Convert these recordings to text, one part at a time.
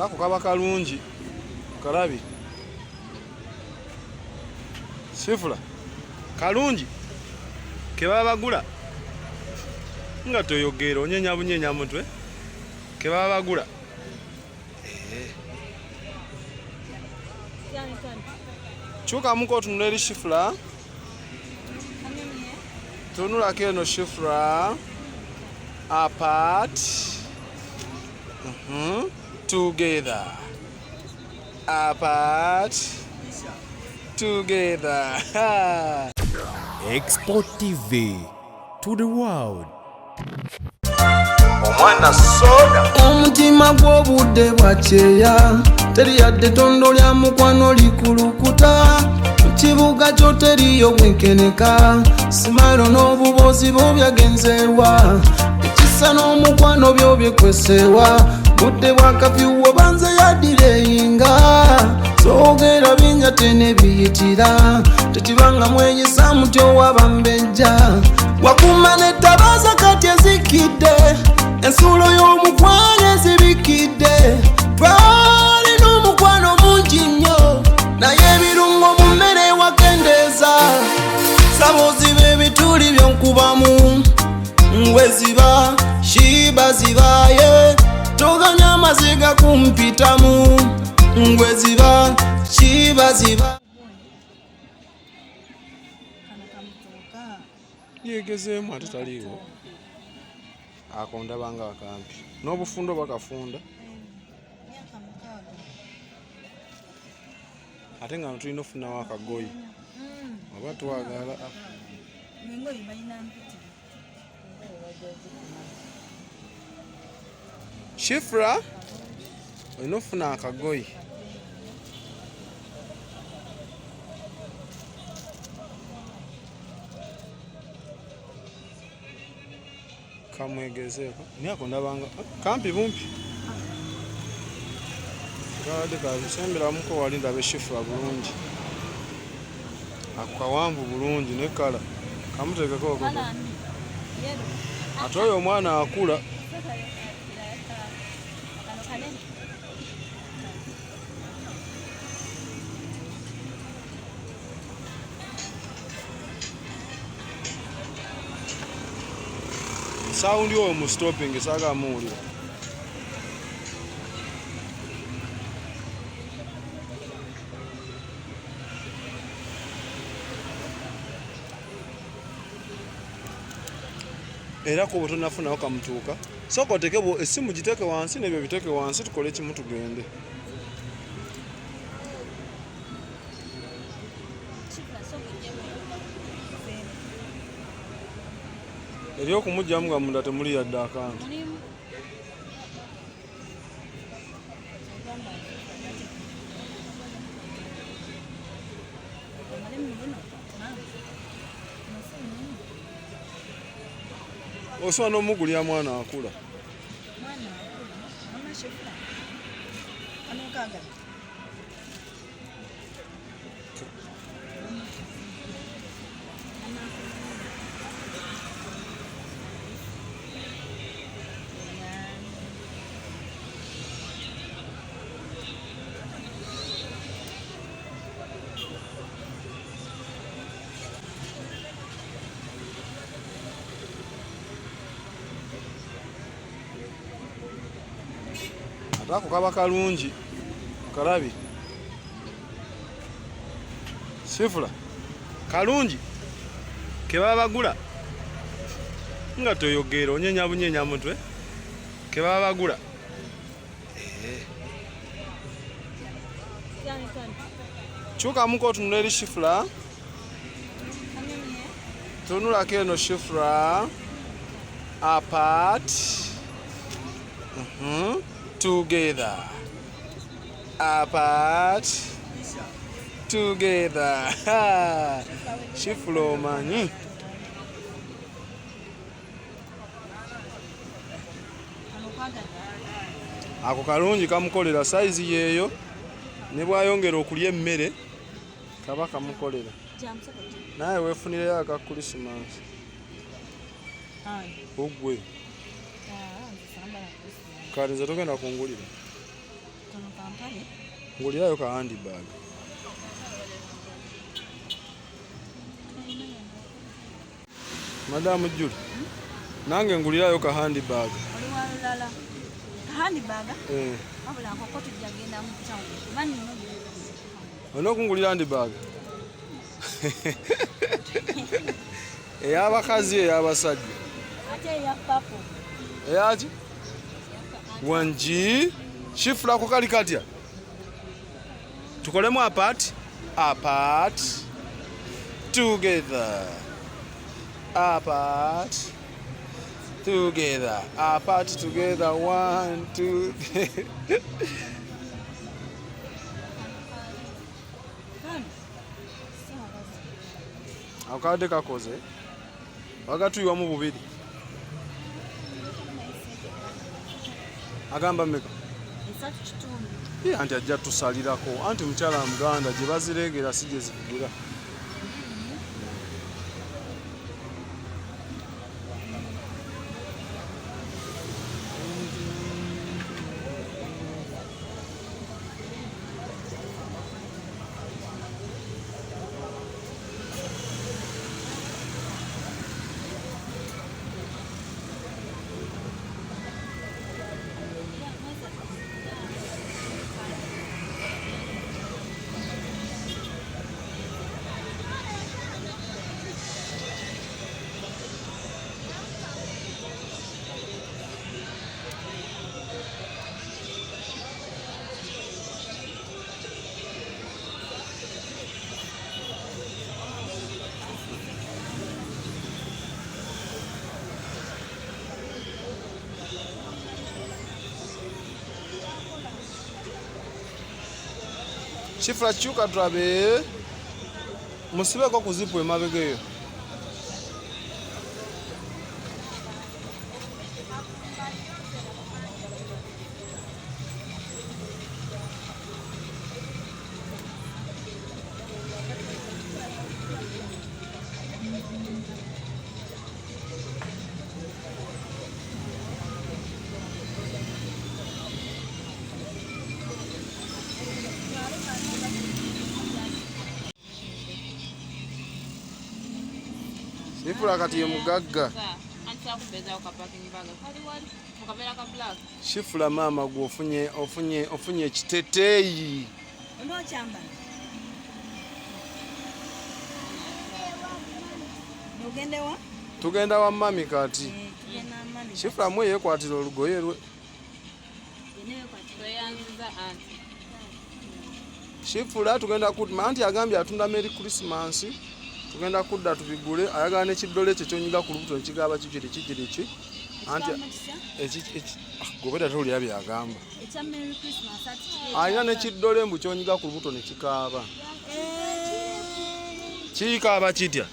Ako kaba kalungi kalabi sifula kalungi kebaba bagula nga toyogera onyenya bunyenya mutwe kebaba bagula chuka muko otunula eri shifula tunulako eno shifula apart together apart together Export TV to the world. Omwana soda omutima gw'obudde bwakyeya teri yadde tondo lya mukwano likulukuta mu kibuga kyo teriyo bwenkeneka simalo n'obubozi bwo byagenzeewa ekisa n'omukwano byo byekweseewa budde bwa kafyu banze yadireyinga soogera binyate ne biyitira tekibanga mweyisa mutyo wabambejja wakuma netabaza kati ezikidde ensulo y'omukwano ezibikidde twali n'omukwano mungi nnyo naye ebirungo mu mmere wakendeeza saba oziba ebituli byonkubamu ngweziba Sheebah zibaye toganya amaziga kumpitamu ngweziba Sheebah ziba yegezeemu ate taliiwo akonda banga akampi n'obufundo bakafunda ate nga tulina okufunawo akagoyi oba twagala shifra olina okufuna akagoyi kamwegezeeko naye ako ndabanga kampi bumpi kadde kabisemberamuko wali ndabe shifra bulungi ako kawanvu bulungi ne kala kamuteekeko ate oyo omwana akula saundi oyo mu stopping sagamuwulira era kuba tonafunawo kamutuuka soka otekebo essimu giteeke wansi nebyo biteeke wansi tukole ekimu tugende eri okumugyamu nga munda temuli yadde akantu osobola n'omugulya mwana akula ako kaba kalungi kalabi sifula kalungi kebaba bagula nga toyogera onyenya bunyenya mutwe kebaba bagula chuka muko otunula eri shifula tunulako eno shifula apart together apart together shifula omanyi ako kalungi kamukolera saizi yeeyo ne bwayongera okulya emmere kaba kamukolera naye weefunireyo aka Christmas ogwe kale nze togenda kungulira ngulirayo ka handbag. Madamu Julie, nange ngulirayo ka handbag. Onokungulira handbag. Ey'abakazi ey'abasajja. Ate eya papo. Eyaki? Wanji shifula ko kali katya. Tukolemu apart together. Apart together. 1 2 akade kakoze wagatuywa mu bubiri agamba meka anti ajja tusalirako anti mukyala Muganda gye baziregera si gye zivugira. Shifula chuka turabe musibeko kuzipu emabegeyo. Shifula kati ye mugagga. Shifula mama gwe ofunye ekiteteeyi. Tugenda wa mami kati. Shifula mwe yekwatira olugoye lwe. Shifula tugenda kudda anti agambye atunda Merry Christmas. Tugenda kudda tubigule ayagala n'ekiddole kye kyonyiga ku lubuto nekigaba kikiri anti gobeda tolya byagamba alina n'ekiddole mbu kyonyiga ku lubuto nekikaaba kikaaba kitya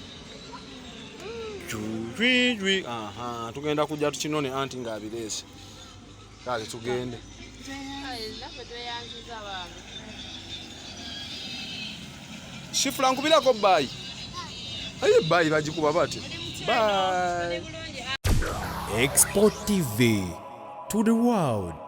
tugenda kujja tukinone anti ng'abireese kale tugende. Shifula nkubirako bye. Bye bagikuba bati. Bye. Export TV to the world.